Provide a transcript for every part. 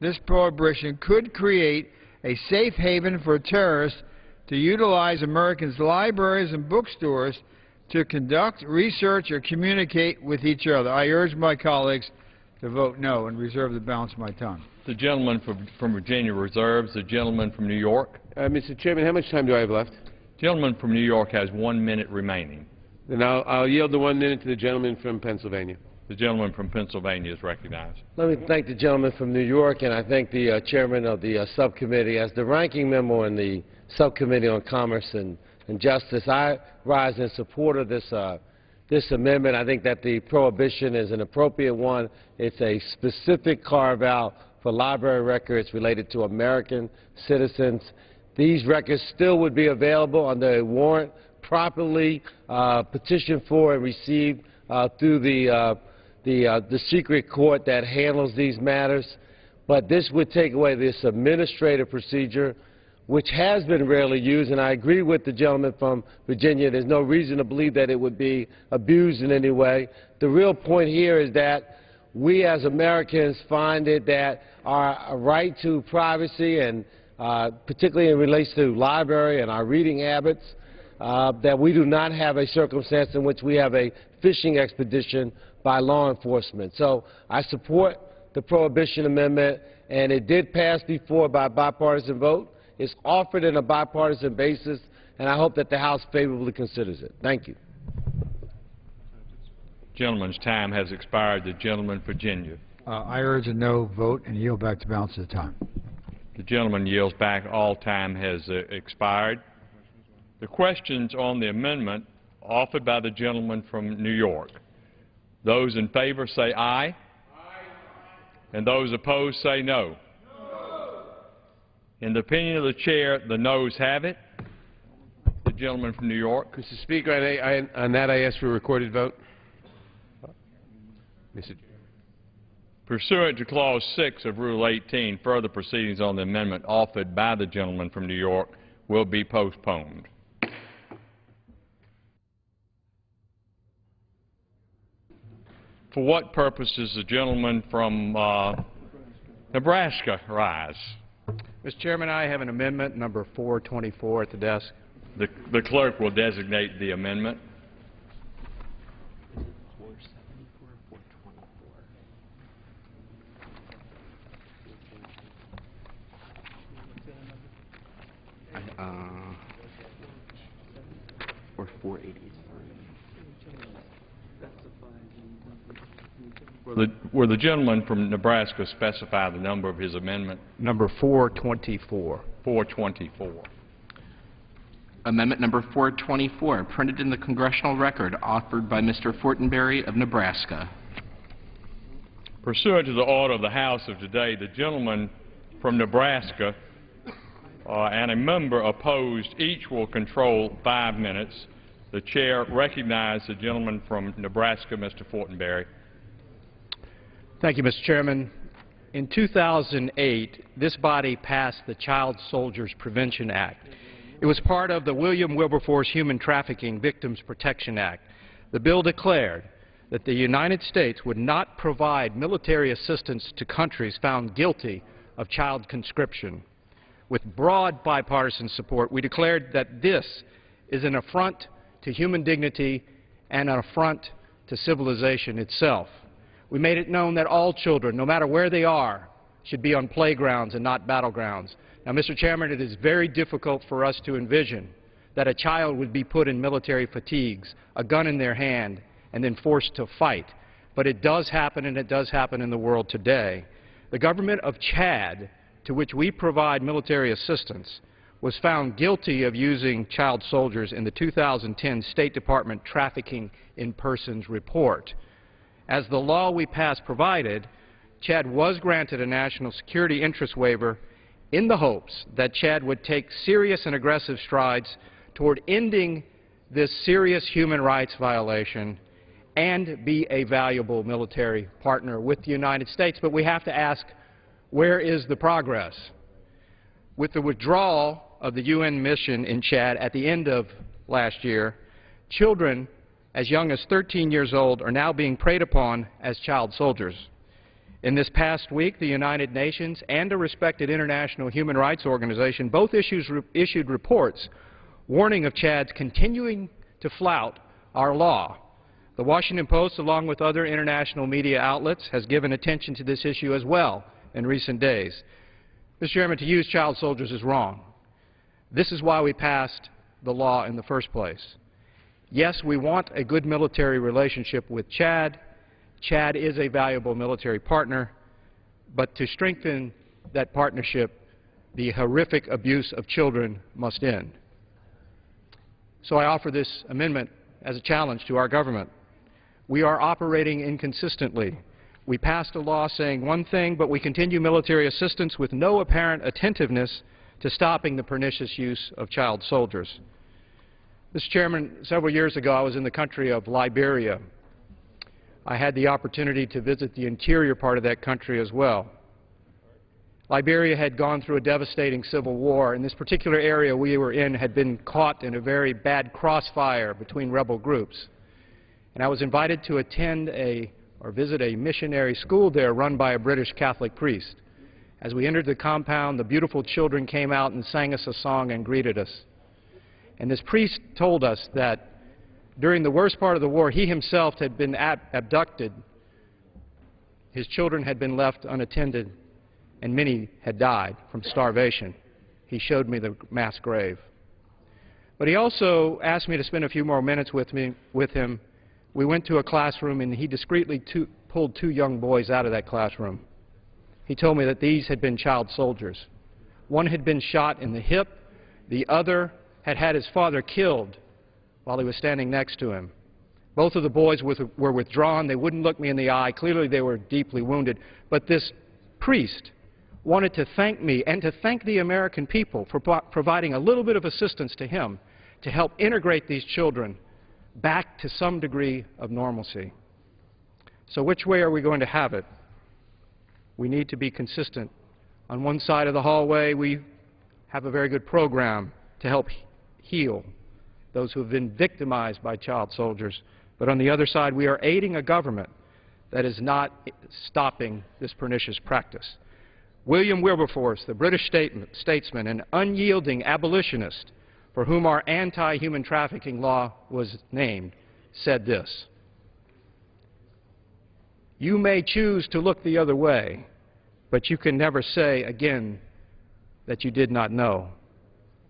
this prohibition could create a safe haven for terrorists to utilize Americans' libraries and bookstores to conduct research or communicate with each other. I urge my colleagues to vote no and reserve the balance of my time. The gentleman from Virginia reserves. The gentleman from New York. Mr. Chairman, how much time do I have left? The gentleman from New York has 1 minute remaining. Then I'll yield the 1 minute to the gentleman from Pennsylvania. The gentleman from Pennsylvania is recognized. Let me thank the gentleman from New York, and I thank the chairman of the subcommittee. As the ranking member in the Subcommittee on Commerce and Justice, I rise in support of this amendment. I think that the prohibition is an appropriate one. It's a specific carve-out for library records related to American citizens. These records still would be available under a warrant properly petitioned for and received through the secret court that handles these matters. But this would take away this administrative procedure, which has been rarely used, and I agree with the gentleman from Virginia. There's no reason to believe that it would be abused in any way. The real point here is that we as Americans find it that our right to privacy, and particularly in relation to library and our reading habits, that we do not have a circumstance in which we have a fishing expedition by law enforcement. So I support the Prohibition Amendment, and it did pass before by bipartisan vote. It's offered in a bipartisan basis, and I hope that the House favorably considers it. Thank you. Gentleman's time has expired. The gentleman from Virginia. I urge a no vote and yield back the balance of the time. The gentleman yields back. All time has expired. The questions on the amendment offered by the gentleman from New York. Those in favor say aye. Aye. And those opposed say no. No. In the opinion of the chair, the noes have it. The gentleman from New York. Mr. Speaker, on that I ask for a recorded vote. Pursuant to Clause 6 of Rule 18, further proceedings on the amendment offered by the gentleman from New York will be postponed. For what purpose does the gentleman from Nebraska rise? Mr. Chairman, I have an amendment number 424 at the desk. The clerk will designate the amendment. Or 483. Will the gentleman from Nebraska specify the number of his amendment? Number 424. 424. Amendment number 424, printed in the congressional record, offered by Mr. Fortenberry of Nebraska. Pursuant to the order of the House of today, the gentleman from Nebraska and a member opposed each will control 5 minutes. The chair recognizes the gentleman from Nebraska, Mr. Fortenberry. Thank you, Mr. Chairman. In 2008, this body passed the Child Soldiers Prevention Act. It was part of the William Wilberforce Human Trafficking Victims Protection Act. The bill declared that the United States would not provide military assistance to countries found guilty of child conscription. With broad bipartisan support, we declared that this is an affront to human dignity and an affront to civilization itself. We made it known that all children, no matter where they are, should be on playgrounds and not battlegrounds. Now, Mr. Chairman, it is very difficult for us to envision that a child would be put in military fatigues, a gun in their hand, and then forced to fight. But it does happen, and it does happen in the world today. The government of Chad, to which we provide military assistance, was found guilty of using child soldiers in the 2010 State Department Trafficking in Persons report. As the law we passed provided, Chad was granted a national security interest waiver in the hopes that Chad would take serious and aggressive strides toward ending this serious human rights violation and be a valuable military partner with the United States. But we have to ask, where is the progress? With the withdrawal of the UN mission in Chad at the end of last year, children as young as 13 years old are now being preyed upon as child soldiers. In this past week, the United Nations and a respected international human rights organization both issued reports warning of Chad's continuing to flout our law. The Washington Post, along with other international media outlets, has given attention to this issue as well in recent days. Mr. Chairman, to use child soldiers is wrong. This is why we passed the law in the first place. Yes, we want a good military relationship with Chad. Chad is a valuable military partner, but to strengthen that partnership, the horrific abuse of children must end. So I offer this amendment as a challenge to our government. We are operating inconsistently. We passed a law saying one thing, but we continue military assistance with no apparent attentiveness to stopping the pernicious use of child soldiers. Mr. Chairman, several years ago I was in the country of Liberia. I had the opportunity to visit the interior part of that country as well. Liberia had gone through a devastating civil war, and this particular area we were in had been caught in a very bad crossfire between rebel groups. And I was invited to attend or visit a missionary school there run by a British Catholic priest. As we entered the compound, the beautiful children came out and sang us a song and greeted us. And this priest told us that during the worst part of the war, he himself had been abducted. His children had been left unattended, and many had died from starvation. He showed me the mass grave. But he also asked me to spend a few more minutes with him. We went to a classroom, and he discreetly pulled two young boys out of that classroom. He told me that these had been child soldiers. One had been shot in the hip. The other had had his father killed while he was standing next to him. Both of the boys were withdrawn. They wouldn't look me in the eye. Clearly they were deeply wounded. But this priest wanted to thank me and to thank the American people for providing a little bit of assistance to him to help integrate these children back to some degree of normalcy. So which way are we going to have it? We need to be consistent. On one side of the hallway, we have a very good program to help heal those who have been victimized by child soldiers. But on the other side, we are aiding a government that is not stopping this pernicious practice. William Wilberforce, the British statesman and unyielding abolitionist for whom our anti-human trafficking law was named, said this: "You may choose to look the other way, but you can never say again that you did not know."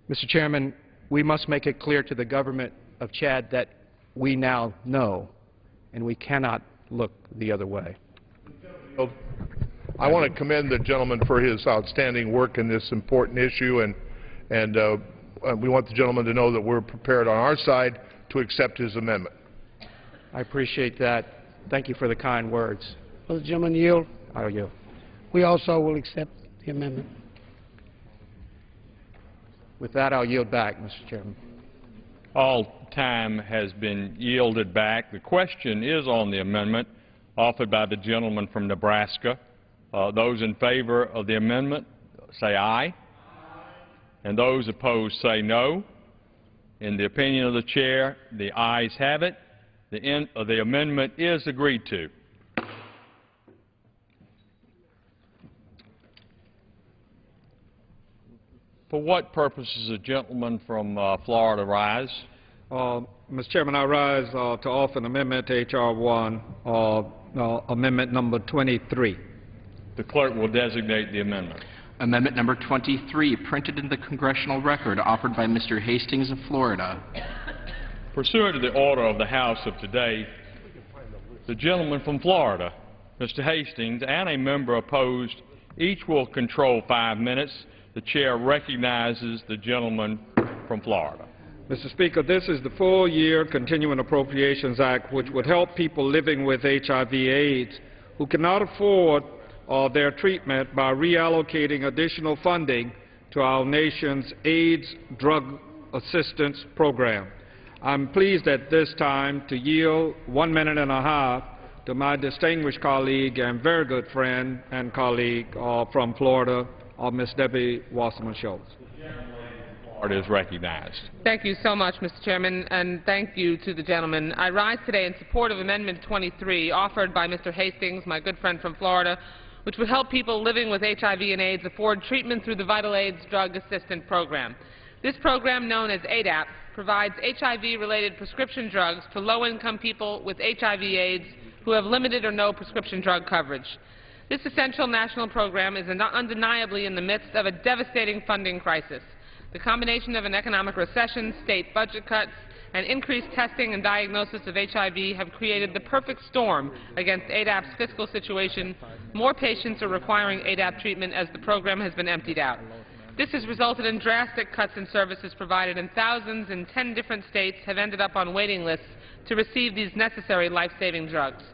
Mr. Chairman, we must make it clear to the government of Chad that we now know, and we cannot look the other way. I want to commend the gentleman for his outstanding work in this important issue, and we want the gentleman to know that we're prepared on our side to accept his amendment. I appreciate that. Thank you for the kind words. Will the gentleman yield? I'll yield. We also will accept the amendment. With that, I'll yield back, Mr. Chairman. All time has been yielded back. The question is on the amendment offered by the gentleman from Nebraska. Those in favor of the amendment say aye. And those opposed say no. In the opinion of the chair, the ayes have it. The amendment is agreed to. For what purpose does the gentleman from Florida rise? Mr. Chairman, I rise to offer an amendment to H.R. 1, amendment number 23. The clerk will designate the amendment. Amendment number 23, printed in the congressional record, offered by Mr. Hastings of Florida. Pursuant to the order of the House of today, the gentleman from Florida, Mr. Hastings, and a member opposed, each will control 5 minutes. The chair recognizes the gentleman from Florida. Mr. Speaker, this is the full-year Continuing Appropriations Act, which would help people living with HIV/AIDS who cannot afford their treatment by reallocating additional funding to our nation's AIDS drug assistance program. I'm pleased at this time to yield 1 minute and a half to my distinguished colleague and very good friend and colleague from Florida, Ms. Debbie Wasserman Schultz. Florida is recognized. Thank you so much, Mr. Chairman, and thank you to the gentleman. I rise today in support of Amendment 23, offered by Mr. Hastings, my good friend from Florida, which would help people living with HIV and AIDS afford treatment through the Vital AIDS Drug Assistance Program. This program, known as ADAP, provides HIV-related prescription drugs to low-income people with HIV/AIDS who have limited or no prescription drug coverage. This essential national program is undeniably in the midst of a devastating funding crisis. The combination of an economic recession, state budget cuts, and increased testing and diagnosis of HIV have created the perfect storm against ADAP's fiscal situation. More patients are requiring ADAP treatment as the program has been emptied out. This has resulted in drastic cuts in services provided, and thousands in 10 different states have ended up on waiting lists to receive these necessary life-saving drugs.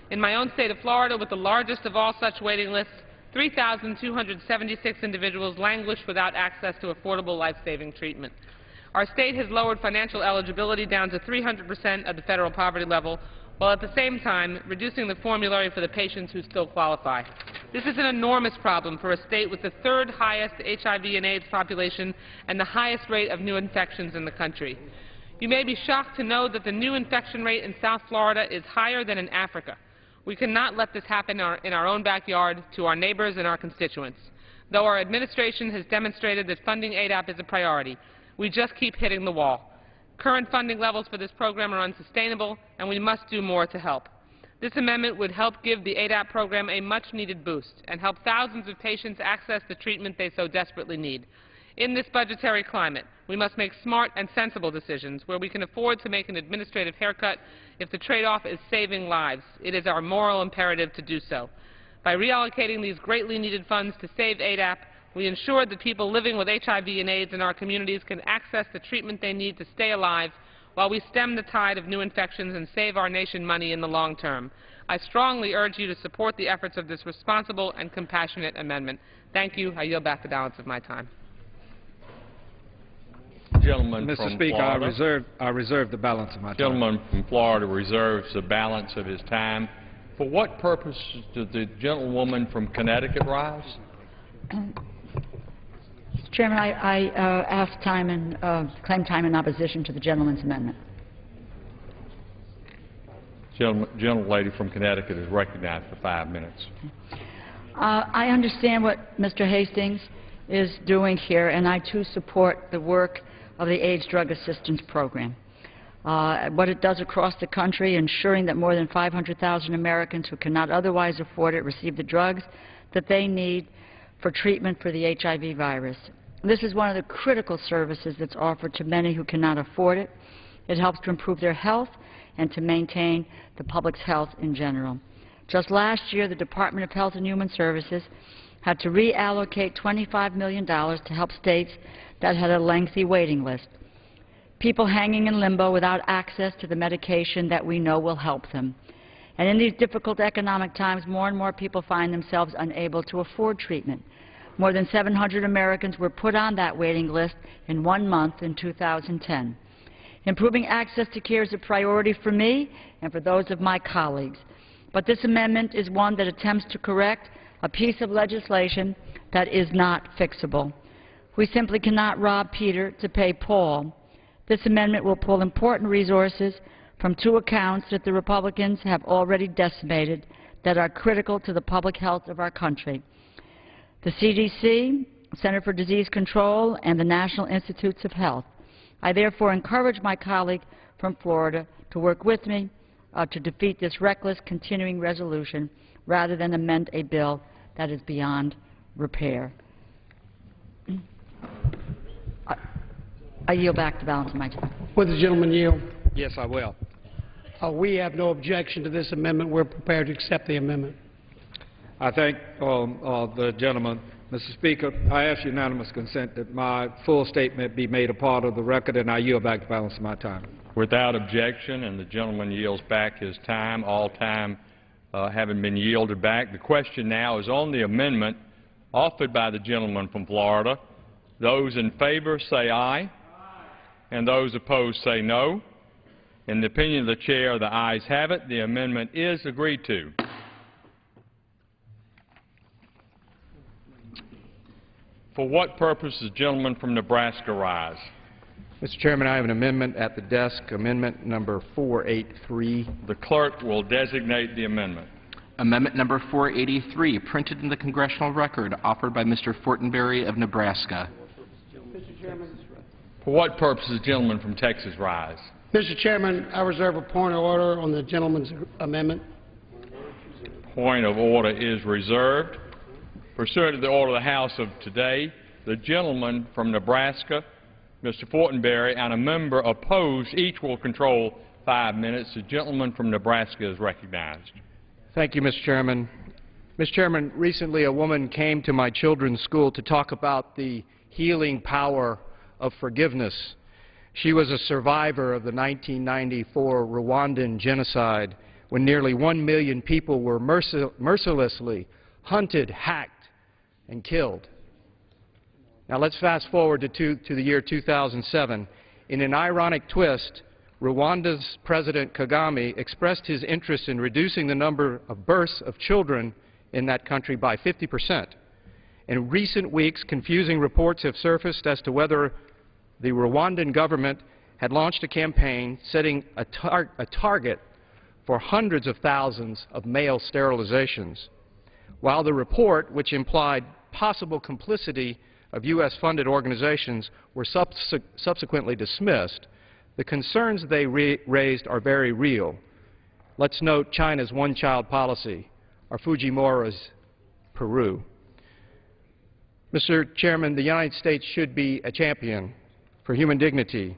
In my own state of Florida, with the largest of all such waiting lists, 3,276 individuals languish without access to affordable life-saving treatment. Our state has lowered financial eligibility down to 300% of the federal poverty level, while at the same time reducing the formulary for the patients who still qualify. This is an enormous problem for a state with the third highest HIV and AIDS population and the highest rate of new infections in the country. You may be shocked to know that the new infection rate in South Florida is higher than in Africa. We cannot let this happen in our own backyard to our neighbors and our constituents. Though our administration has demonstrated that funding ADAP is a priority, we just keep hitting the wall. Current funding levels for this program are unsustainable, and we must do more to help. This amendment would help give the ADAP program a much-needed boost and help thousands of patients access the treatment they so desperately need. In this budgetary climate, we must make smart and sensible decisions where we can afford to make an administrative haircut if the trade-off is saving lives. It is our moral imperative to do so. By reallocating these greatly needed funds to save ADAP, we ensure that people living with HIV and AIDS in our communities can access the treatment they need to stay alive while we stem the tide of new infections and save our nation money in the long term. I strongly urge you to support the efforts of this responsible and compassionate amendment. Thank you. I yield back the balance of my time. Mr. Speaker, I reserve the balance of my time. Gentleman from Florida reserves the balance of his time. For what purpose did the gentlewoman from Connecticut rise? Mr. Chairman, I ask time and claim time in opposition to the gentleman's amendment. Gentlelady from Connecticut is recognized for 5 minutes. I understand what Mr. Hastings is doing here, and I too support the work of the AIDS Drug Assistance Program. What it does across the country, ensuring that more than 500,000 Americans who cannot otherwise afford it receive the drugs that they need for treatment for the HIV virus. This is one of the critical services that's offered to many who cannot afford it. It helps to improve their health and to maintain the public's health in general. Just last year, the Department of Health and Human Services had to reallocate $25 million to help states that had a lengthy waiting list. People hanging in limbo without access to the medication that we know will help them. And in these difficult economic times, more and more people find themselves unable to afford treatment. More than 700 Americans were put on that waiting list in 1 month in 2010. Improving access to care is a priority for me and for those of my colleagues. But this amendment is one that attempts to correct a piece of legislation that is not fixable. We simply cannot rob Peter to pay Paul. This amendment will pull important resources from 2 accounts that the Republicans have already decimated that are critical to the public health of our country: the CDC, Center for Disease Control, and the National Institutes of Health. I therefore encourage my colleague from Florida to work with me to defeat this reckless continuing resolution rather than amend a bill that is beyond repair. I yield back the balance of my time. Would the gentleman yield? Yes, I will. We have no objection to this amendment. We're prepared to accept the amendment. I thank the gentleman. Mr. Speaker, I ask unanimous consent that my full statement be made a part of the record, and I yield back the balance of my time. Without objection, and the gentleman yields back his time, all time having been yielded back. The question now is on the amendment offered by the gentleman from Florida. Those in favor say aye, and those opposed say no. In the opinion of the chair, the ayes have it. The amendment is agreed to. For what purpose does the gentleman from Nebraska rise? Mr. Chairman, I have an amendment at the desk, amendment number 483. The clerk will designate the amendment. Amendment number 483, printed in the congressional record, offered by Mr. Fortenberry of Nebraska. For what purpose does the gentleman from Texas rise? Mr. Chairman, I reserve a point of order on the gentleman's amendment. Point of order is reserved. Pursuant to the order of the House of today, the gentleman from Nebraska, Mr. Fortenberry, and a member opposed each will control 5 minutes. The gentleman from Nebraska is recognized. Thank you, Mr. Chairman. Mr. Chairman, recently a woman came to my children's school to talk about the healing power of forgiveness. She was a survivor of the 1994 Rwandan genocide, when nearly 1 million people were mercilessly hunted, hacked, and killed. Now let's fast forward to the year 2007. In an ironic twist, Rwanda's President Kagame expressed his interest in reducing the number of births of children in that country by 50%. In recent weeks, confusing reports have surfaced as to whether the Rwandan government had launched a campaign setting a target for hundreds of thousands of male sterilizations. While the report, which implied possible complicity of U.S.-funded organizations, were subsequently dismissed, the concerns they raised are very real. Let's note China's one-child policy, or Fujimori's Peru. Mr. Chairman, the United States should be a champion for human dignity,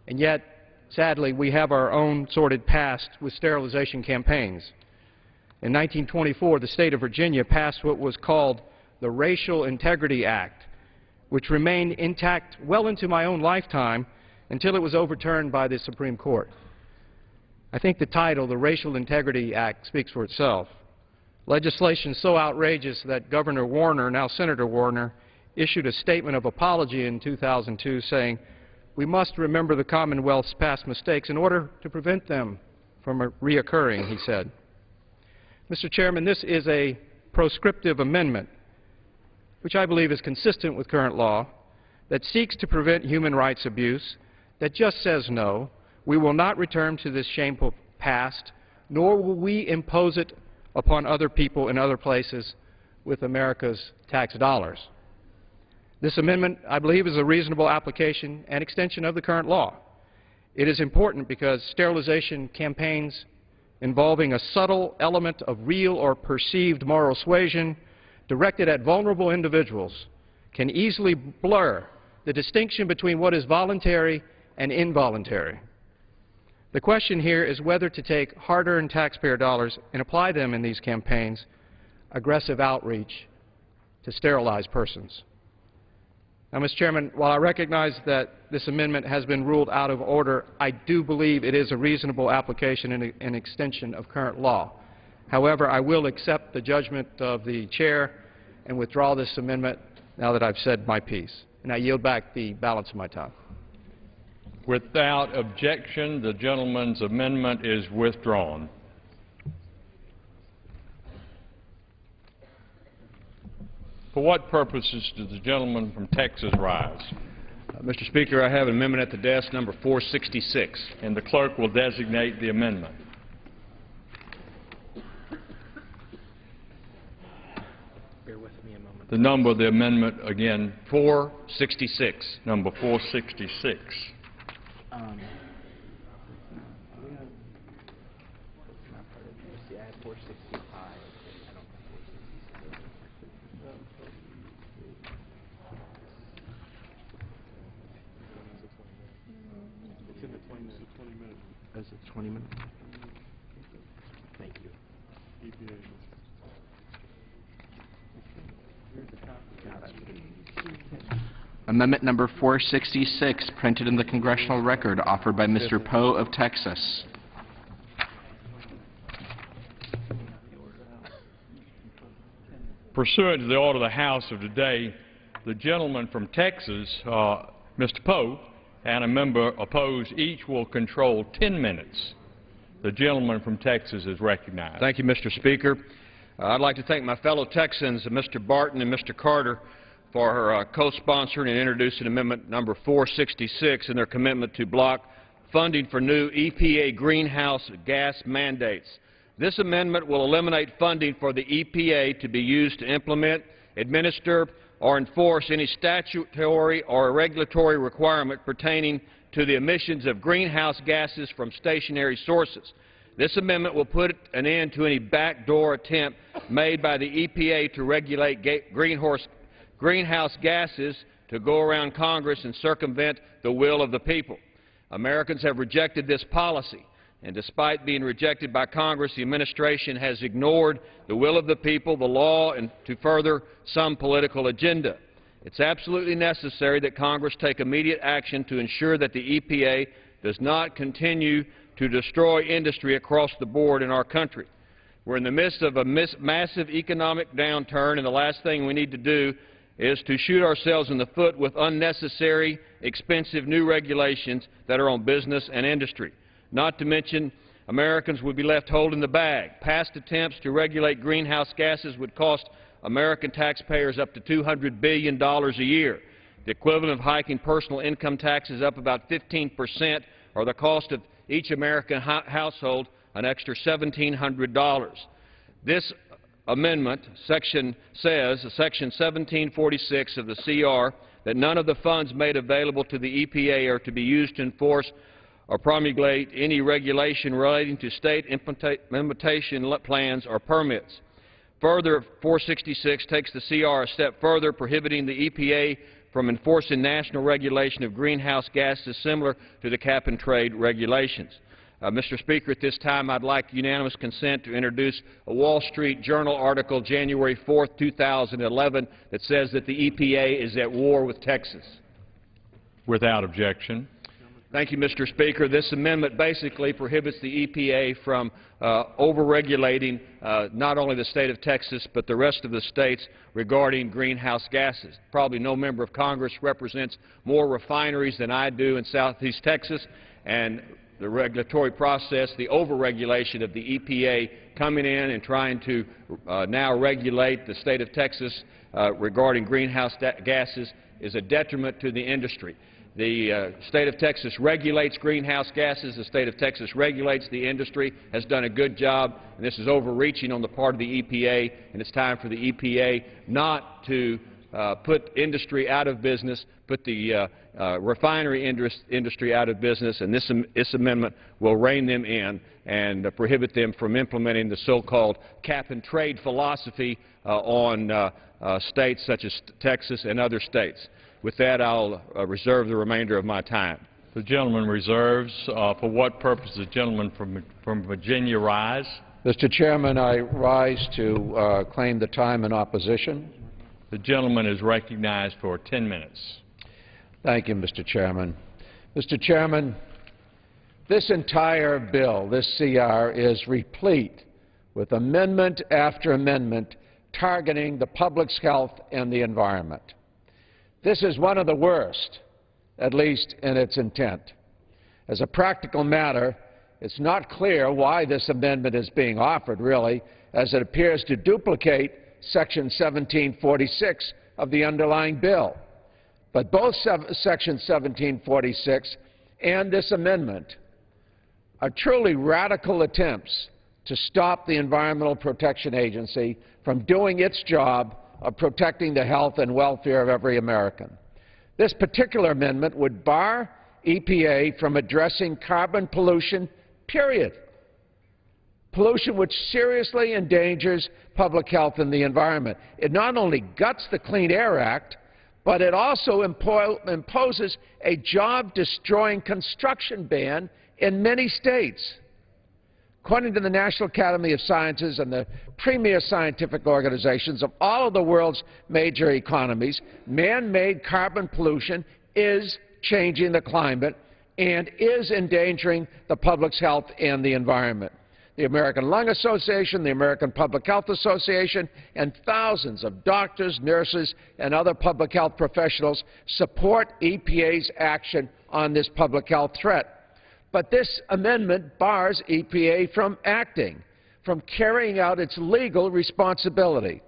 and yet, sadly, we have our own sordid past with sterilization campaigns. In 1924, the state of Virginia passed what was called the Racial Integrity Act, which remained intact well into my own lifetime until it was overturned by the Supreme Court. I think the title, the Racial Integrity Act, speaks for itself. Legislation so outrageous that Governor Warner, now Senator Warner, issued a statement of apology in 2002 saying, "We must remember the Commonwealth's past mistakes in order to prevent them from reoccurring," he said. Mr. Chairman, this is a proscriptive amendment, which I believe is consistent with current law, that seeks to prevent human rights abuse, that just says no. We will not return to this shameful past, nor will we impose it upon other people in other places with America's tax dollars. This amendment, I believe, is a reasonable application and extension of the current law. It is important because sterilization campaigns involving a subtle element of real or perceived moral suasion directed at vulnerable individuals can easily blur the distinction between what is voluntary and involuntary. The question here is whether to take hard-earned taxpayer dollars and apply them in these campaigns, aggressive outreach to sterilize persons. Now, Mr. Chairman, while I recognize that this amendment has been ruled out of order, I do believe it is a reasonable application and an extension of current law. However, I will accept the judgment of the Chair and withdraw this amendment now that I've said my piece. And I yield back the balance of my time. Without objection, the gentleman's amendment is withdrawn. For what purposes does the gentleman from Texas rise? Mr. Speaker, I have an amendment at the desk, number 466. And the clerk will designate the amendment. Bear with me a moment. The number of the amendment again? 466. Number 466. Is it 20 minutes? Thank you. Amendment number 466, printed in the congressional record, offered by Mr. Poe of Texas. Pursuant to the order of the House of today, the gentleman from Texas, Mr. Poe, and a member opposed each will control 10 minutes. The gentleman from Texas is recognized. Thank you, Mr. Speaker. I'd like to thank my fellow Texans, Mr. Barton and Mr. Carter, for co-sponsoring and introducing Amendment number 466 and their commitment to block funding for new EPA greenhouse gas mandates. This amendment will eliminate funding for the EPA to be used to implement, administer, or enforce any statutory or regulatory requirement pertaining to the emissions of greenhouse gases from stationary sources. This amendment will put an end to any backdoor attempt made by the EPA to regulate greenhouse gases to go around Congress and circumvent the will of the people. Americans have rejected this policy, and despite being rejected by Congress, the administration has ignored the will of the people, the law, and to further some political agenda. It's absolutely necessary that Congress take immediate action to ensure that the EPA does not continue to destroy industry across the board in our country. We're in the midst of a massive economic downturn, and the last thing we need to do is to shoot ourselves in the foot with unnecessary, expensive new regulations that are on business and industry. Not to mention, Americans would be left holding the bag. Past attempts to regulate greenhouse gases would cost American taxpayers up to $200 billion a year, the equivalent of hiking personal income taxes up about 15%, or the cost of each American household an extra $1,700. This amendment section says, Section 1746 of the CR, that none of the funds made available to the EPA are to be used to enforce or promulgate any regulation relating to state implementation plans or permits. Further, 466 takes the CR a step further, prohibiting the EPA from enforcing national regulation of greenhouse gases similar to the cap-and-trade regulations. Mr. Speaker, at this time I'd like unanimous consent to introduce a Wall Street Journal article January 4, 2011 that says that the EPA is at war with Texas. Without objection. Thank you, Mr. Speaker. This amendment basically prohibits the EPA from over-regulating not only the state of Texas but the rest of the states regarding greenhouse gases. Probably no member of Congress represents more refineries than I do in southeast Texas, and the regulatory process, the over-regulation of the EPA coming in and trying to now regulate the state of Texas regarding greenhouse gases is a detriment to the industry. The state of Texas regulates greenhouse gases. The state of Texas regulates the industry, has done a good job, and this is overreaching on the part of the EPA, and it's time for the EPA not to put industry out of business, put the refinery industry out of business, and this amendment will rein them in and prohibit them from implementing the so-called cap-and-trade philosophy on states such as Texas and other states. With that, I'll reserve the remainder of my time. The gentleman reserves. For what purpose does the gentleman from Virginia rise? Mr. Chairman, I rise to claim the time in opposition. The gentleman is recognized for 10 minutes. Thank you, Mr. Chairman. Mr. Chairman, this entire bill, this CR, is replete with amendment after amendment targeting the public's health and the environment. This is one of the worst, at least in its intent. As a practical matter, it's not clear why this amendment is being offered, really, as it appears to duplicate Section 1746 of the underlying bill. But both Section 1746 and this amendment are truly radical attempts to stop the Environmental Protection Agency from doing its job of protecting the health and welfare of every American. This particular amendment would bar EPA from addressing carbon pollution, period. Pollution which seriously endangers public health and the environment. It not only guts the Clean Air Act, but it also imposes a job-destroying construction ban in many states. According to the National Academy of Sciences and the premier scientific organizations of all of the world's major economies, man-made carbon pollution is changing the climate and is endangering the public's health and the environment. The American Lung Association, the American Public Health Association, and thousands of doctors, nurses, and other public health professionals support EPA's action on this public health threat. But this amendment bars EPA from acting, from carrying out its legal responsibility.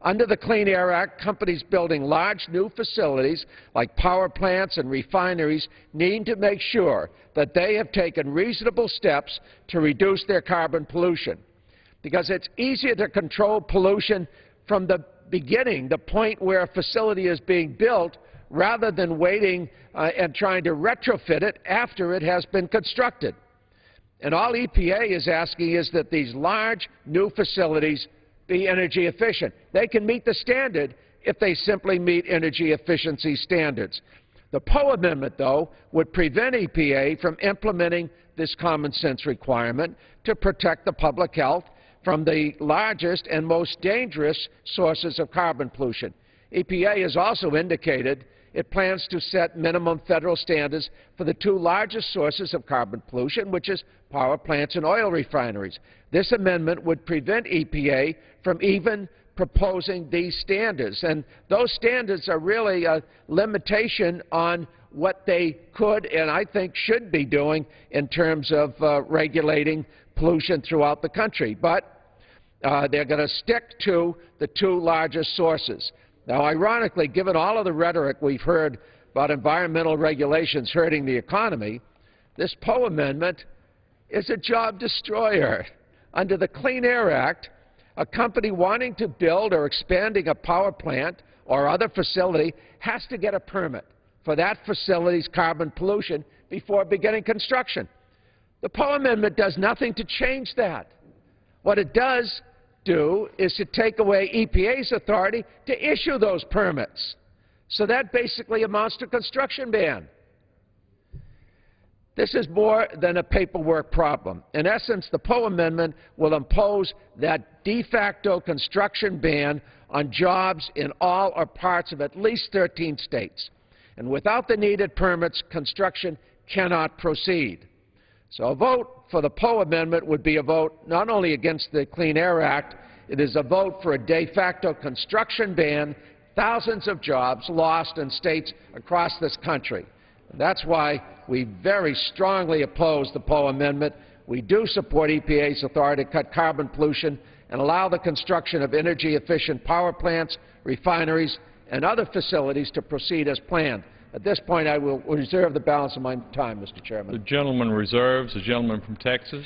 Under the Clean Air Act, companies building large new facilities like power plants and refineries need to make sure that they have taken reasonable steps to reduce their carbon pollution. because it's easier to control pollution from the beginning, the point where a facility is being built, rather than waiting and trying to retrofit it after it has been constructed. And all EPA is asking is that these large new facilities be energy efficient. They can meet the standard if they simply meet energy efficiency standards. The Poe Amendment, though, would prevent EPA from implementing this common sense requirement to protect the public health from the largest and most dangerous sources of carbon pollution. EPA has also indicated it plans to set minimum federal standards for the two largest sources of carbon pollution, which is power plants and oil refineries. This amendment would prevent EPA from even proposing these standards. And those standards are really a limitation on what they could and I think should be doing in terms of regulating pollution throughout the country. But they're going to stick to the two largest sources. Now, ironically, given all of the rhetoric we've heard about environmental regulations hurting the economy, this Poe Amendment is a job destroyer. Under the Clean Air Act, a company wanting to build or expanding a power plant or other facility has to get a permit for that facility's carbon pollution before beginning construction. The Poe Amendment does nothing to change that. What it does do is to take away EPA's authority to issue those permits. So that basically amounts to a construction ban. This is more than a paperwork problem. In essence, the Poe Amendment will impose that de facto construction ban on jobs in all or parts of at least 13 states. And without the needed permits, construction cannot proceed. So a vote for the Poe Amendment would be a vote not only against the Clean Air Act, it is a vote for a de facto construction ban, thousands of jobs lost in states across this country. And that's why we very strongly oppose the Poe Amendment. We do support EPA's authority to cut carbon pollution and allow the construction of energy-efficient power plants, refineries, and other facilities to proceed as planned. At this point, I will reserve the balance of my time, Mr. Chairman. The gentleman reserves. The gentleman from Texas.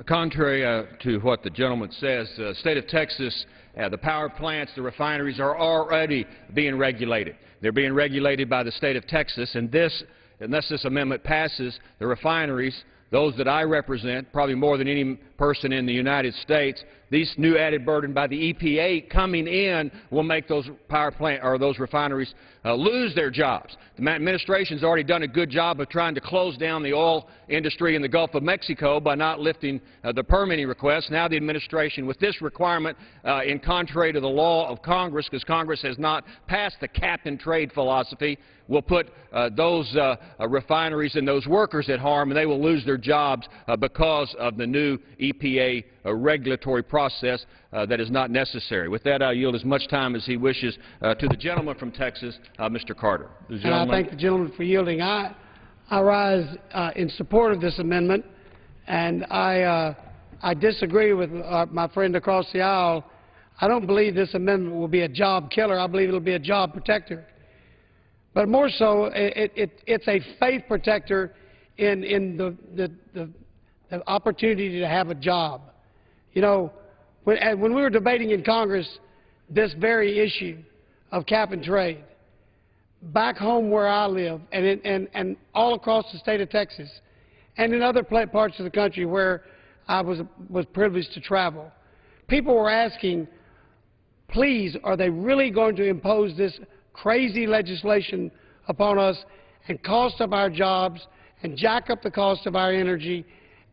Contrary to what the gentleman says, the state of Texas, the power plants, the refineries are already being regulated. They're being regulated by the state of Texas, and unless this amendment passes, the refineries, those that I represent, probably more than any person in the United States, these new added burden by the EPA coming in will make those power plant or those refineries lose their jobs. The administration has already done a good job of trying to close down the oil industry in the Gulf of Mexico by not lifting the permitting requests. Now the administration, with this requirement, in contrary to the law of Congress, because Congress has not passed the cap-and-trade philosophy, will put those refineries and those workers at harm, and they will lose their jobs because of the new EPA regulatory process that is not necessary. With that, I'll yield as much time as he wishes to the gentleman from Texas, Mr. Carter. And I thank the gentleman for yielding. I rise in support of this amendment, and I disagree with my friend across the aisle. I don't believe this amendment will be a job killer. I believe it will be a job protector. But more so, it's a faith protector in the opportunity to have a job. You know, when we were debating in Congress this very issue of cap and trade, back home where I live and all across the state of Texas and in other parts of the country where I was privileged to travel, people were asking, please, are they really going to impose this crazy legislation upon us and cost up our jobs and jack up the cost of our energy?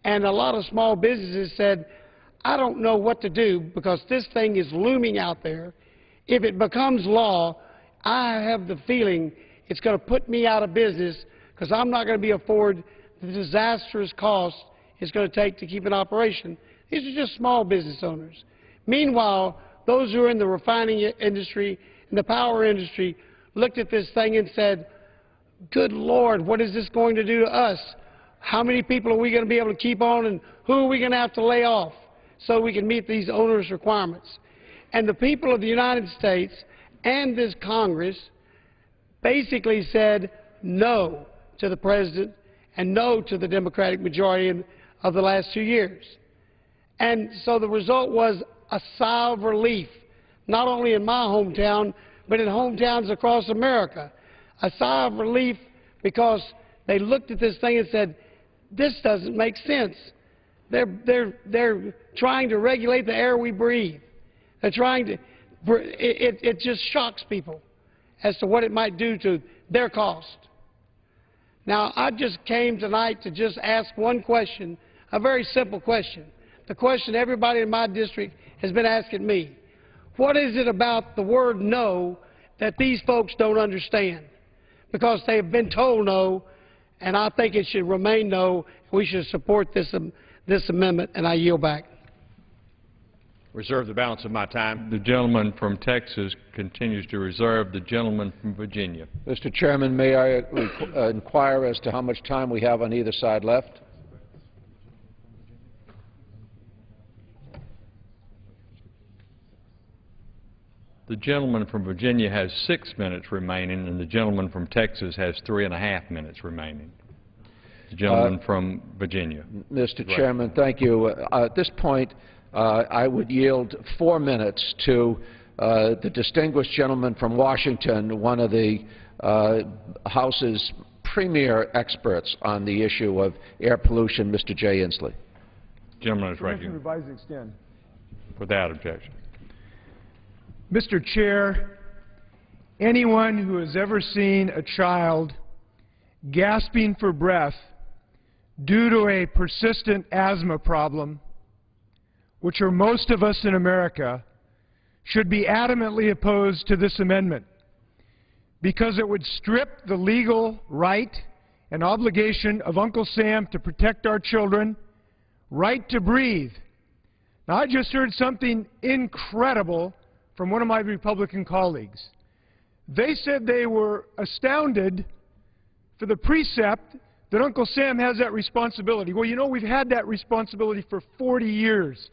And a lot of small businesses said, I don't know what to do because this thing is looming out there. If it becomes law, I have the feeling it's going to put me out of business because I'm not going to be afford the disastrous cost it's going to take to keep an operation. These are just small business owners. Meanwhile, those who are in the refining industry and the power industry looked at this thing and said, good Lord, what is this going to do to us? How many people are we going to be able to keep on, and who are we going to have to lay off so we can meet these onerous requirements? And the people of the United States and this Congress basically said no to the President and no to the Democratic majority of the last 2 years. And so the result was a sigh of relief, not only in my hometown, but in hometowns across America. A sigh of relief because they looked at this thing and said, this doesn't make sense. They're trying to regulate the air we breathe. They're trying to, it just shocks people as to what it might do to their cost. Now, I just came tonight to just ask one question, a very simple question. The question everybody in my district has been asking me. What is it about the word no that these folks don't understand? Because they have been told no, and I think it should remain no. We should support this amendment, and I yield back. Reserve the balance of my time. The gentleman from Texas continues to reserve. The gentleman from Virginia. Mr. Chairman, may I inquire as to how much time we have on either side left? The gentleman from Virginia has 6 minutes remaining, and the gentleman from Texas has 3.5 minutes remaining. The gentleman from Virginia. Mr. Chairman, thank you. At this point, I would yield 4 minutes to the distinguished gentleman from Washington, one of the House's premier experts on the issue of air pollution, Mr. Jay Inslee. Gentleman is recognized. Without objection. Mr. Chair, anyone who has ever seen a child gasping for breath due to a persistent asthma problem, which are most of us in America, should be adamantly opposed to this amendment because it would strip the legal right and obligation of Uncle Sam to protect our children, right to breathe. Now, I just heard something incredible from one of my Republican colleagues. They said they were astounded for the precept that Uncle Sam has that responsibility. Well, you know, we've had that responsibility for 40 years.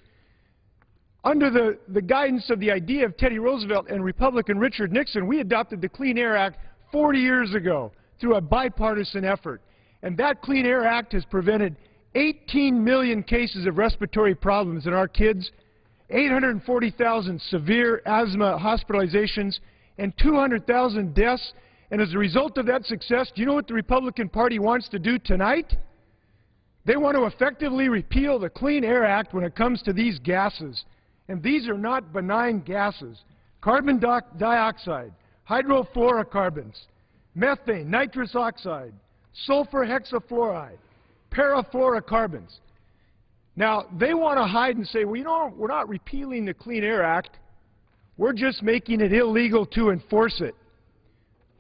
Under the guidance of the idea of Teddy Roosevelt and Republican Richard Nixon, we adopted the Clean Air Act 40 years ago through a bipartisan effort. And that Clean Air Act has prevented 18 million cases of respiratory problems in our kids, 840,000 severe asthma hospitalizations, and 200,000 deaths. And as a result of that success, do you know what the Republican Party wants to do tonight? They want to effectively repeal the Clean Air Act when it comes to these gases. And these are not benign gases. Carbon dioxide, hydrofluorocarbons, methane, nitrous oxide, sulfur hexafluoride, parafluorocarbons. Now, they want to hide and say, well, you know, we're not repealing the Clean Air Act. We're just making it illegal to enforce it.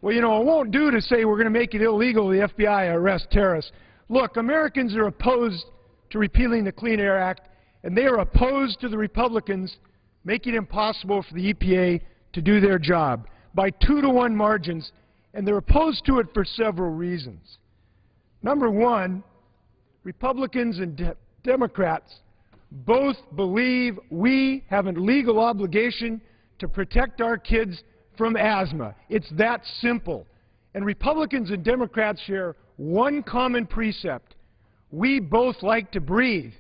Well, you know, it won't do to say we're going to make it illegal the FBI arrest terrorists. Look, Americans are opposed to repealing the Clean Air Act, and they are opposed to the Republicans making it impossible for the EPA to do their job by 2-to-1 margins, and they're opposed to it for several reasons. Number one, Republicans and Democrats both believe we have a legal obligation to protect our kids from asthma. It's that simple. And Republicans and Democrats share one common precept. We both like to breathe.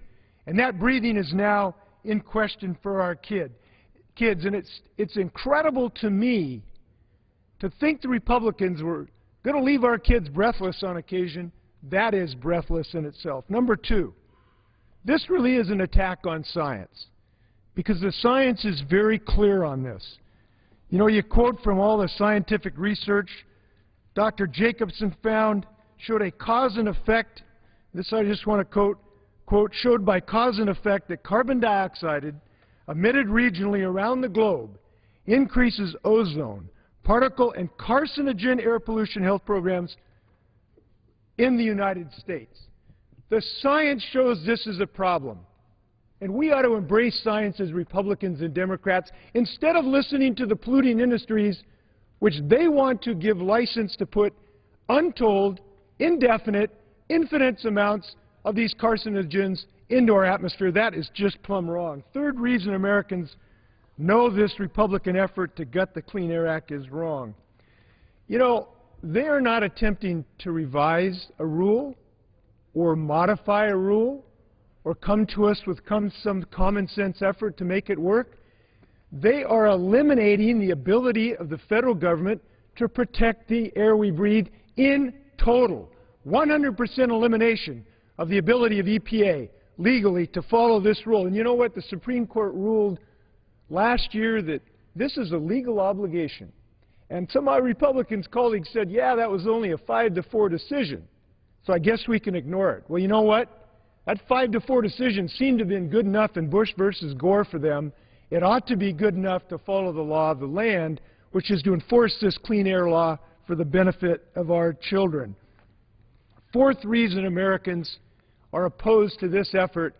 And that breathing is now in question for our kids. And it's incredible to me to think the Republicans were going to leave our kids breathless on occasion. That is breathless in itself. Number two, this really is an attack on science, because the science is very clear on this. You know, you quote from all the scientific research Dr. Jacobson found showed a cause and effect. This I just want to quote, showed by cause and effect that carbon dioxide emitted regionally around the globe increases ozone, particle, and carcinogen air pollution health programs in the United States. The science shows this is a problem. And we ought to embrace science as Republicans and Democrats instead of listening to the polluting industries, which they want to give license to put untold, indefinite, infinite amounts of these carcinogens into our atmosphere. That is just plumb wrong. Third reason Americans know this Republican effort to gut the Clean Air Act is wrong. You know, they are not attempting to revise a rule or modify a rule or come to us with some common sense effort to make it work. They are eliminating the ability of the federal government to protect the air we breathe in total. 100% elimination of the ability of EPA legally to follow this rule. And you know what? The Supreme Court ruled last year that this is a legal obligation. And some of my Republican colleagues said, yeah, that was only a 5-4 decision, so I guess we can ignore it. Well, you know what? That 5-4 decision seemed to have been good enough in Bush versus Gore for them. It ought to be good enough to follow the law of the land, which is to enforce this clean air law for the benefit of our children. Fourth reason Americans are opposed to this effort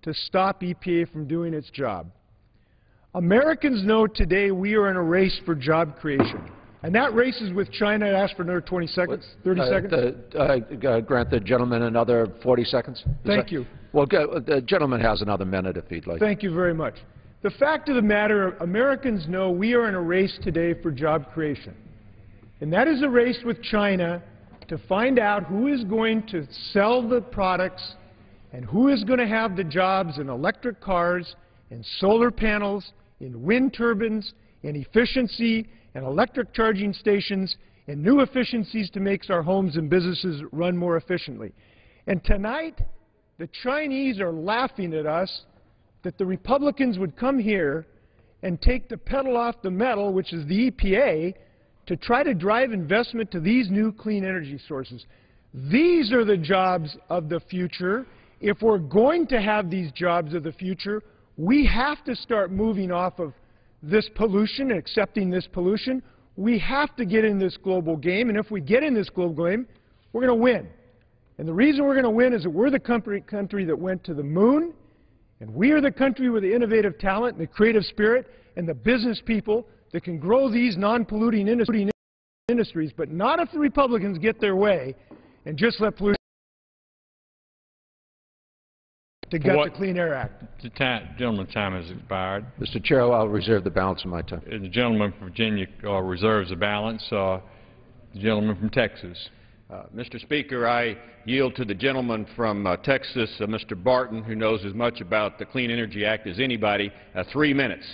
to stop EPA from doing its job. Americans know today we are in a race for job creation. And that race is with China. I'd ask for another 20 seconds, 30 seconds. Grant the gentleman another 40 seconds. Thank you. Well, the gentleman has another minute if he'd like. Thank you very much. The fact of the matter, Americans know we are in a race today for job creation. And that is a race with China to find out who is going to sell the products and who is going to have the jobs in electric cars, in solar panels, in wind turbines, in efficiency, and electric charging stations, and new efficiencies to make our homes and businesses run more efficiently. And tonight, the Chinese are laughing at us that the Republicans would come here and take the pedal off the metal, which is the EPA, to try to drive investment to these new clean energy sources. These are the jobs of the future. If we're going to have these jobs of the future, we have to start moving off of this pollution and accepting this pollution. We have to get in this global game, and if we get in this global game, we're going to win. And the reason we're going to win is that we're the country that went to the moon, and we are the country with the innovative talent and the creative spirit and the business people that can grow these non-polluting industries, but not if the Republicans get their way and just let pollution to get the Clean Air Act. The gentleman's time has expired. Mr. Chair, I'll reserve the balance of my time. The gentleman from Virginia reserves the balance. The gentleman from Texas. Mr. Speaker, I yield to the gentleman from Texas, Mr. Barton, who knows as much about the Clean Energy Act as anybody. 3 minutes.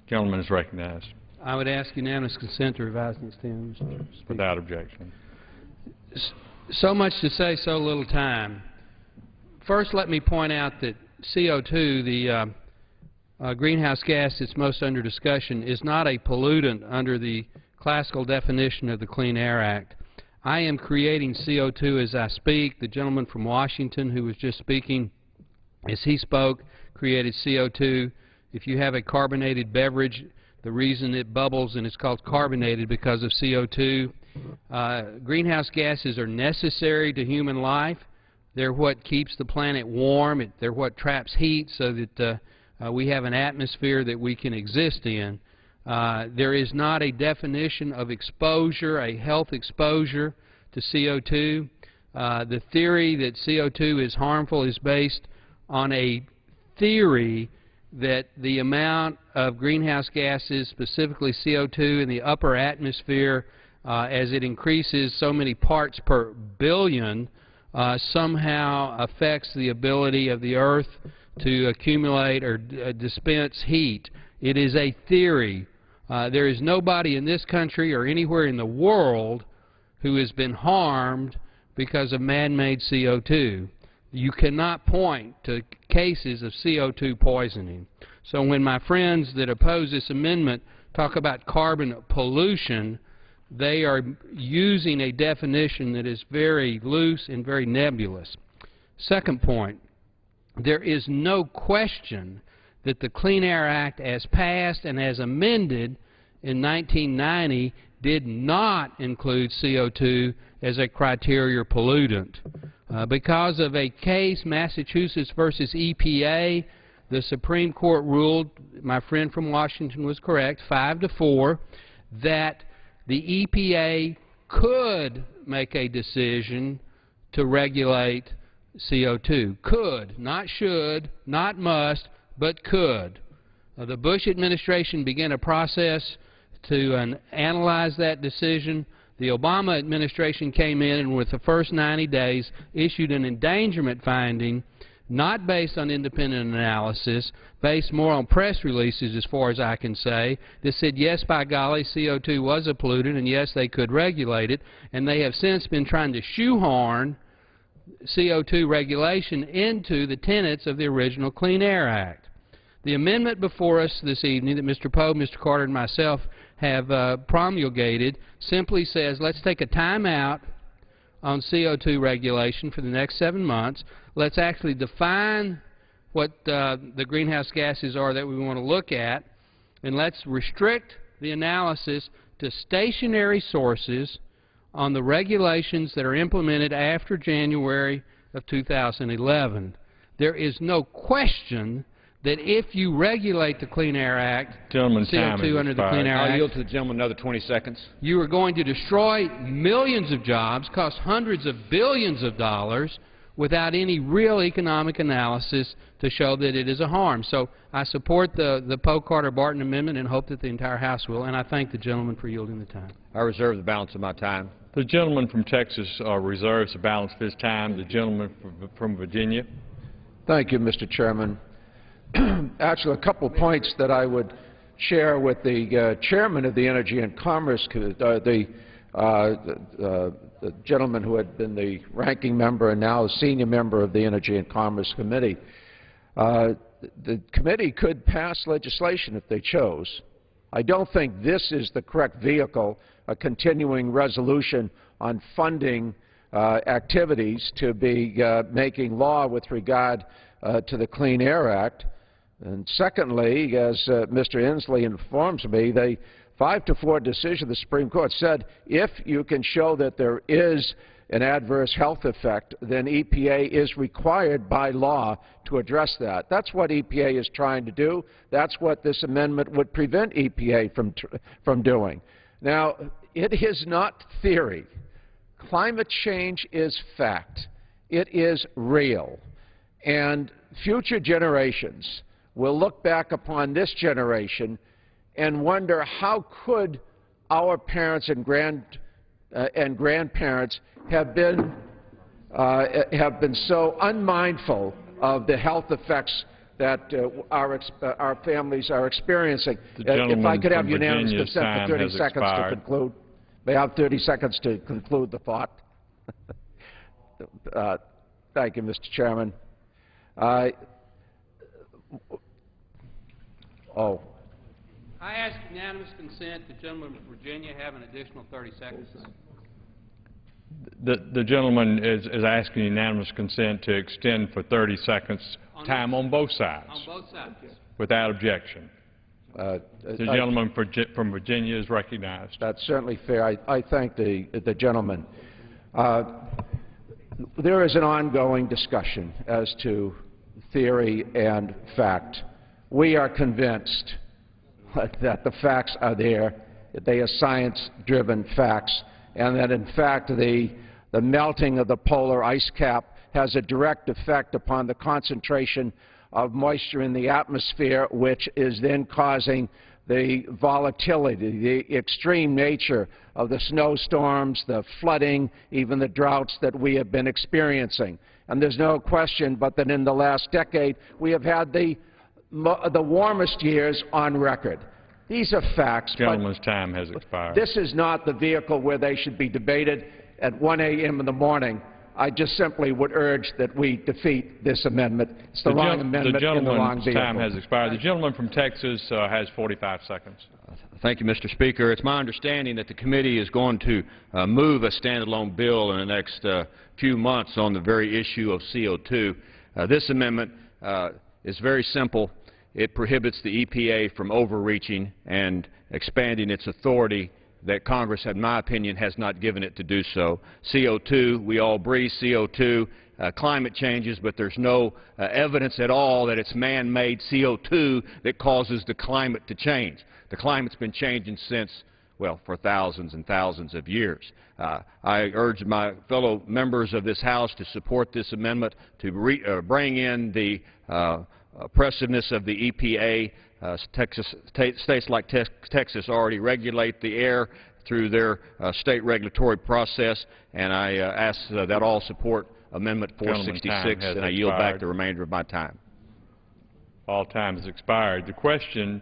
Gentleman is recognized. I would ask unanimous consent to revise and extend, Mr. Speaker. Without objection. So much to say, so little time. First, let me point out that CO2, the greenhouse gas that's most under discussion, is not a pollutant under the classical definition of the Clean Air Act. I am creating CO2 as I speak. The gentleman from Washington who was just speaking, as he spoke, created CO2. If you have a carbonated beverage, the reason it bubbles and it's called carbonated because of CO2. Greenhouse gases are necessary to human life. They're what keeps the planet warm. They're what traps heat so that we have an atmosphere that we can exist in. There is not a definition of exposure, a health exposure to CO2. The theory that CO2 is harmful is based on a theory that the amount of greenhouse gases, specifically CO2, in the upper atmosphere, as it increases so many parts per billion, somehow affects the ability of the Earth to accumulate or dispense heat. It is a theory. There is nobody in this country or anywhere in the world who has been harmed because of man-made CO2. You cannot point to cases of CO2 poisoning. So when my friends that oppose this amendment talk about carbon pollution, they are using a definition that is very loose and very nebulous. Second point, there is no question that the Clean Air Act as passed and as amended in 1990 did not include CO2 as a criteria pollutant. Because of a case, Massachusetts versus EPA, the Supreme Court ruled, my friend from Washington was correct, 5-4, that the EPA could make a decision to regulate CO2. Could, not should, not must, but could. The Bush administration began a process to analyze that decision. The The Obama administration came in and with the first 90 days issued an endangerment finding not based on independent analysis, based more on press releases as far as I can say, that said yes, by golly, CO2 was a pollutant and yes, they could regulate it, and they have since been trying to shoehorn CO2 regulation into the tenets of the original Clean Air Act. The amendment before us this evening that Mr. Poe, Mr. Carter, and myself have promulgated simply says let's take a time out on CO2 regulation for the next 7 months. Let's actually define what the greenhouse gases are that we want to look at, and let's restrict the analysis to stationary sources on the regulations that are implemented after January of 2011. There is no question that if you regulate the Clean Air Act, CO2 under the Clean Air Act, I'll yield to the gentleman another 20 seconds. You are going to destroy millions of jobs, cost hundreds of billions of dollars, without any real economic analysis to show that it is a harm. So I support the Poe-Carter-Barton amendment and hope that the entire House will, and I thank the gentleman for yielding the time. I reserve the balance of my time. The gentleman from Texas reserves the balance of his time. The gentleman from Virginia. Thank you, Mr. Chairman. Actually, a couple of points that I would share with the chairman of the Energy and Commerce, the gentleman who had been the ranking member and now a senior member of the Energy and Commerce Committee. The committee could pass legislation if they chose. I don't think this is the correct vehicle, a continuing resolution on funding activities to be making law with regard to the Clean Air Act. And secondly, as Mr. Inslee informs me, the 5-4 decision of the Supreme Court said if you can show that there is an adverse health effect, then EPA is required by law to address that. That's what EPA is trying to do. That's what this amendment would prevent EPA from doing. Now, it is not theory. Climate change is fact. It is real. And future generations will look back upon this generation and wonder how could our parents and grandparents have been so unmindful of the health effects that our families are experiencing. If I could have unanimous consent for 30 seconds to conclude. May I have 30 seconds to conclude the thought? Thank you, Mr. Chairman. I ask unanimous consent. The gentleman from Virginia have an additional 30 seconds. The gentleman is asking unanimous consent to extend for 30 seconds time on both sides. On both sides. Without objection. The gentleman from Virginia is recognized. That's certainly fair. I thank the gentleman. There is an ongoing discussion as to theory and fact. We are convinced that the facts are there, that they are science-driven facts, and that in fact the melting of the polar ice cap has a direct effect upon the concentration of moisture in the atmosphere, which is then causing the volatility, the extreme nature of the snowstorms, the flooding, even the droughts that we have been experiencing. And there's no question but that in the last decade we have had the warmest years on record. These are facts. Gentleman's time has expired. This is not the vehicle where they should be debated at 1 a.m. in the morning. I just simply would urge that we defeat this amendment. It's the wrong amendment in the wrong vehicle. The gentleman's time has expired. The gentleman from Texas has 45 seconds. Thank you, Mr. Speaker. It's my understanding that the committee is going to move a standalone bill in the next few months on the very issue of CO2. This amendment is very simple. It prohibits the EPA from overreaching and expanding its authority that Congress, in my opinion, has not given it to do so. CO2, we all breathe CO2. Climate changes, but there's no evidence at all that it's man-made CO2 that causes the climate to change. The climate's been changing since, well, for thousands and thousands of years. I urge my fellow members of this House to support this amendment to bring in the oppressiveness of the EPA States like Texas already regulate the air through their state regulatory process, and I ask that all support Amendment 466, and I yield back the remainder of my time. All time has expired. The question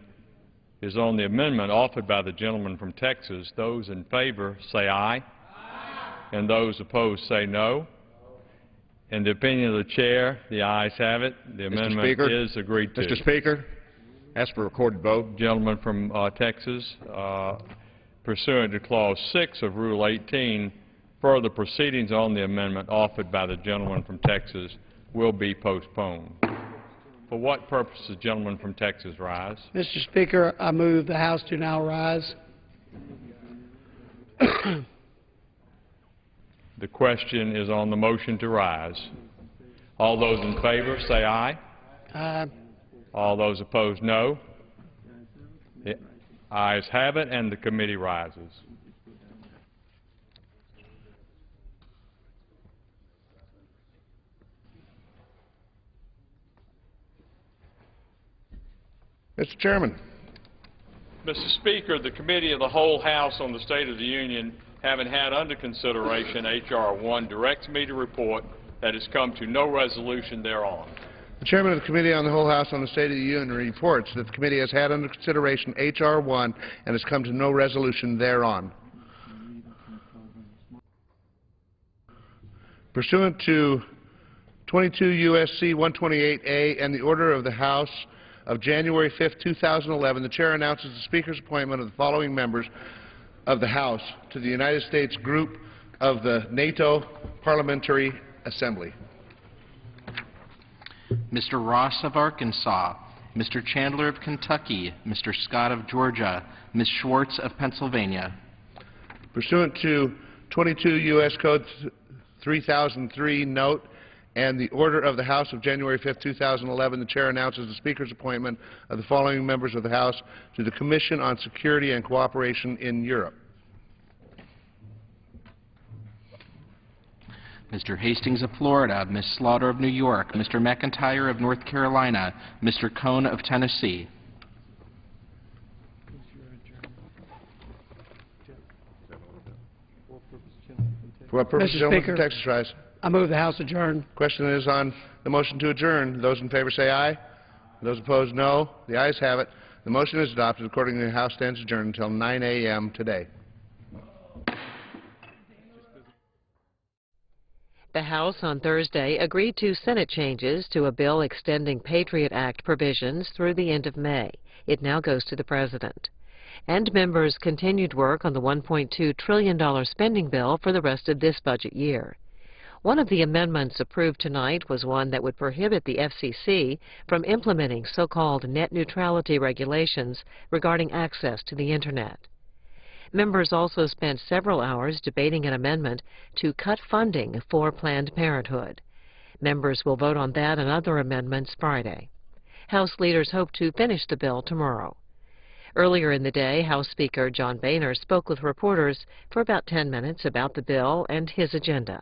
is on the amendment offered by the gentleman from Texas. Those in favor say aye. Aye. And those opposed say no. In the opinion of the chair, the ayes have it. The amendment is agreed to. Mr. Speaker, ask for a recorded vote. Gentleman from Texas, pursuant to Clause 6 of Rule 18, further proceedings on the amendment offered by the gentleman from Texas will be postponed. For what purpose does the gentleman from Texas rise? Mr. Speaker, I move the House to now rise. The question is on the motion to rise. All those in favor say aye. Aye. All those opposed, no. The ayes have it, and the committee rises. Mr. Chairman. Mr. Speaker, the Committee of the Whole House on the State of the Union, having had under consideration H.R. 1, directs me to report that has come to no resolution thereon. The Chairman of the Committee on the Whole House on the State of the Union reports that the committee has had under consideration H.R. 1 and has come to no resolution thereon. Pursuant to 22 U.S.C. 128A and the order of the House of January 5, 2011, the Chair announces the Speaker's appointment of the following members of the House to the United States Group of the NATO Parliamentary Assembly. Mr. Ross of Arkansas, Mr. Chandler of Kentucky, Mr. Scott of Georgia, Ms. Schwartz of Pennsylvania. Pursuant to 22 U.S. Code 3003 note and the order of the House of January 5, 2011, the Chair announces the Speaker's appointment of the following members of the House to the Commission on Security and Cooperation in Europe. Mr. Hastings of Florida, Ms. Slaughter of New York, Mr. McIntyre of North Carolina, Mr. Cohn of Tennessee. For what purpose, gentleman from Texas rise? I move the House adjourn. Question is on the motion to adjourn. Those in favor say aye. Those opposed, no. The ayes have it. The motion is adopted. Accordingly, the House stands adjourned until 9 a.m. today. The House on Thursday agreed to Senate changes to a bill extending Patriot Act provisions through the end of May. It now goes to the President. And members continued work on the $1.2 trillion spending bill for the rest of this budget year. One of the amendments approved tonight was one that would prohibit the FCC from implementing so-called net neutrality regulations regarding access to the Internet. Members also spent several hours debating an amendment to cut funding for Planned Parenthood. Members will vote on that and other amendments Friday. House leaders hope to finish the bill tomorrow. Earlier in the day, House Speaker John Boehner spoke with reporters for about 10 minutes about the bill and his agenda.